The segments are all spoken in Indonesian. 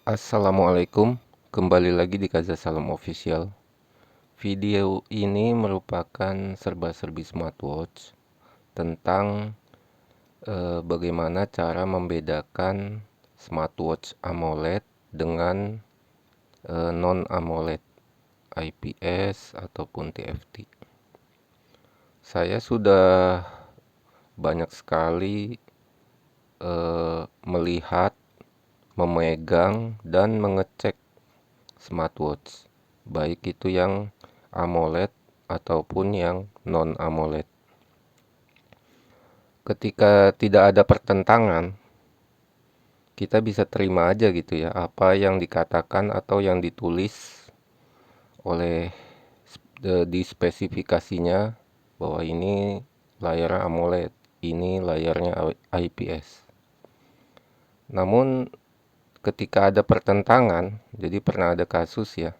Assalamualaikum, kembali lagi di Kaza Salam Official. Video ini merupakan serba-serbi smartwatch tentang bagaimana cara membedakan smartwatch AMOLED dengan non-AMOLED, IPS ataupun TFT. Saya sudah banyak sekali melihat, memegang, dan mengecek smartwatch, baik itu yang AMOLED ataupun yang non-AMOLED. Ketika tidak ada pertentangan, kita bisa terima aja gitu ya, apa yang dikatakan atau yang ditulis oleh di spesifikasinya bahwa ini layar AMOLED, ini layarnya IPS. Namun ketika ada pertentangan, jadi pernah ada kasus ya,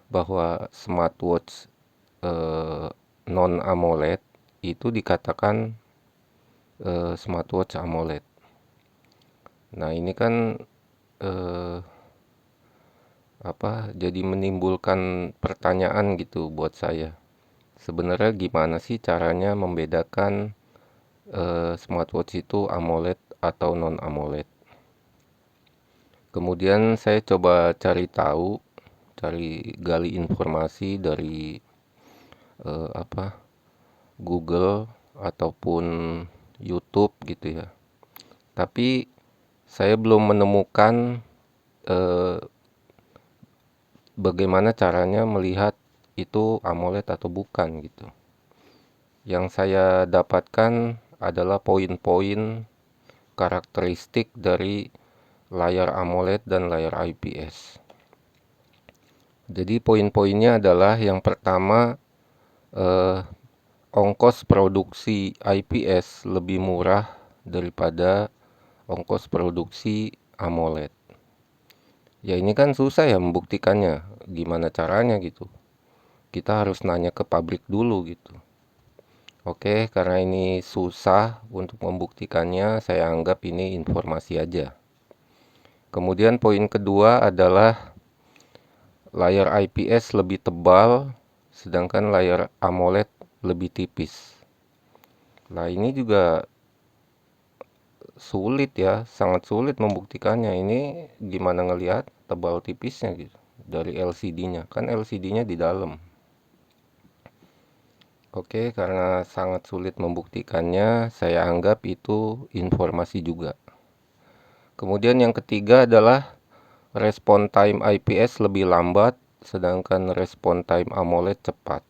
bahwa smartwatch non AMOLED itu dikatakan smartwatch AMOLED. Nah, ini kan jadi menimbulkan pertanyaan gitu buat saya. Sebenarnya gimana sih caranya membedakan smartwatch itu AMOLED atau non AMOLED? Kemudian saya coba cari gali informasi dari Google ataupun YouTube gitu ya. Tapi saya belum menemukan bagaimana caranya melihat itu AMOLED atau bukan gitu. Yang saya dapatkan adalah poin-poin karakteristik dari layar AMOLED dan layar IPS. Jadi poin-poinnya adalah yang pertama, ongkos produksi IPS lebih murah daripada ongkos produksi AMOLED. Ya ini kan susah ya membuktikannya. Gimana caranya gitu? Kita harus nanya ke pabrik dulu gitu. Oke, karena ini susah untuk membuktikannya, saya anggap ini informasi aja. Kemudian poin kedua adalah layar IPS lebih tebal, sedangkan layar AMOLED lebih tipis. Nah ini juga sulit ya, sangat sulit membuktikannya. Ini gimana ngelihat tebal tipisnya gitu dari LCD-nya. Kan LCD-nya di dalam. Oke, karena sangat sulit membuktikannya, saya anggap itu informasi juga. Kemudian yang ketiga adalah respon time IPS lebih lambat, sedangkan respon time AMOLED cepat.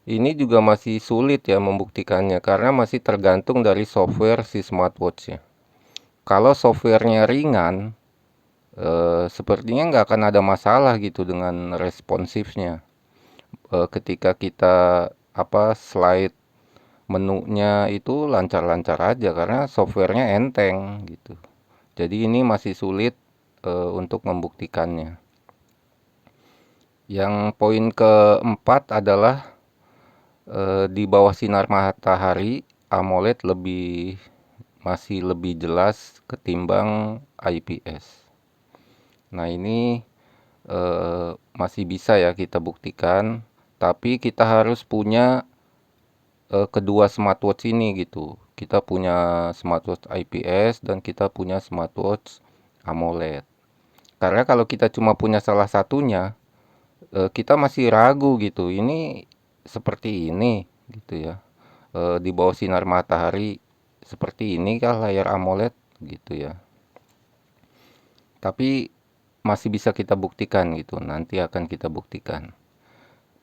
Ini juga masih sulit ya membuktikannya, karena masih tergantung dari software si smartwatch-nya. Kalau softwarenya ringan, sepertinya nggak akan ada masalah gitu dengan responsifnya. Ketika kita slide menunya itu lancar-lancar aja karena softwarenya enteng gitu. Jadi ini masih sulit untuk membuktikannya. Yang poin keempat adalah di bawah sinar matahari AMOLED masih lebih jelas ketimbang IPS. Nah ini masih bisa ya kita buktikan, tapi kita harus punya kedua smartwatch ini gitu. Kita punya smartwatch IPS dan kita punya smartwatch AMOLED. Karena kalau kita cuma punya salah satunya, kita masih ragu gitu. Ini seperti ini gitu ya. Di bawah sinar matahari seperti ini kah layar AMOLED gitu ya. Tapi masih bisa kita buktikan gitu. Nanti akan kita buktikan.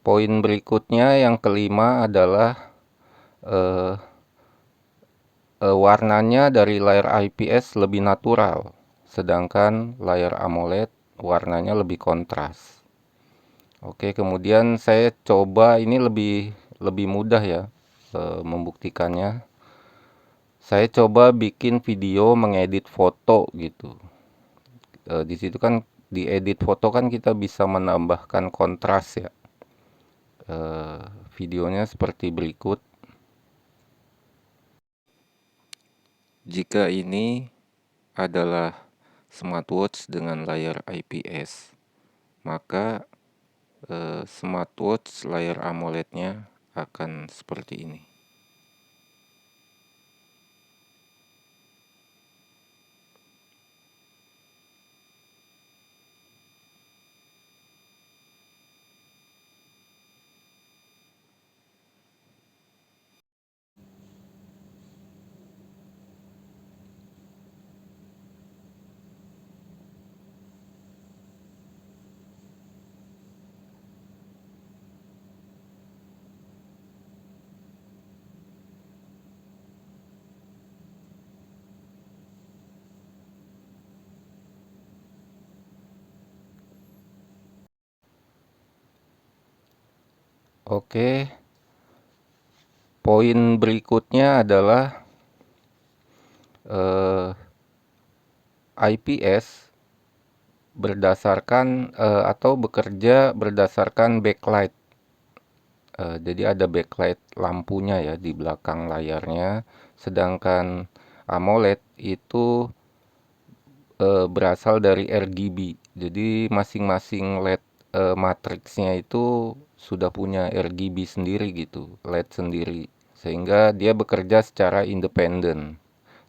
Poin berikutnya yang kelima adalah warnanya dari layar IPS lebih natural, sedangkan layar AMOLED warnanya lebih kontras. Oke, kemudian saya coba ini lebih mudah ya membuktikannya. Saya coba bikin video mengedit foto gitu. Di situ kan di edit foto kan kita bisa menambahkan kontras ya. Videonya seperti berikut. Jika ini adalah smartwatch dengan layar IPS, maka smartwatch layar AMOLED-nya akan seperti ini. Oke, poin berikutnya adalah IPS berdasarkan atau bekerja berdasarkan backlight. Jadi ada backlight lampunya ya di belakang layarnya, sedangkan AMOLED itu berasal dari RGB. Jadi masing-masing LED matriksnya itu sudah punya RGB sendiri gitu, LED sendiri, sehingga dia bekerja secara independen.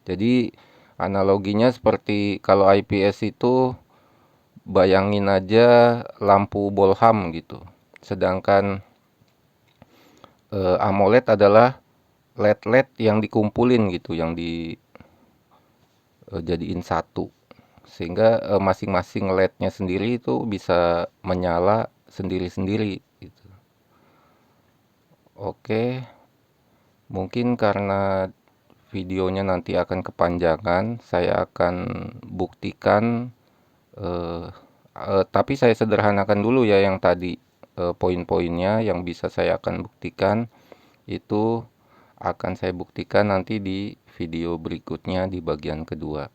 Jadi analoginya seperti kalau IPS itu bayangin aja lampu bolham gitu. Sedangkan AMOLED adalah LED-LED yang dikumpulin gitu, yang dijadiin satu. Sehingga masing-masing LED-nya sendiri itu bisa menyala sendiri-sendiri gitu. Oke, mungkin karena videonya nanti akan kepanjangan, saya akan buktikan tapi saya sederhanakan dulu ya yang tadi poin-poinnya yang bisa saya akan buktikan itu akan saya buktikan nanti di video berikutnya di bagian kedua.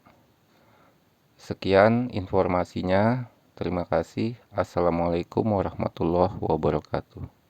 Sekian informasinya. Terima kasih. Assalamualaikum warahmatullahi wabarakatuh.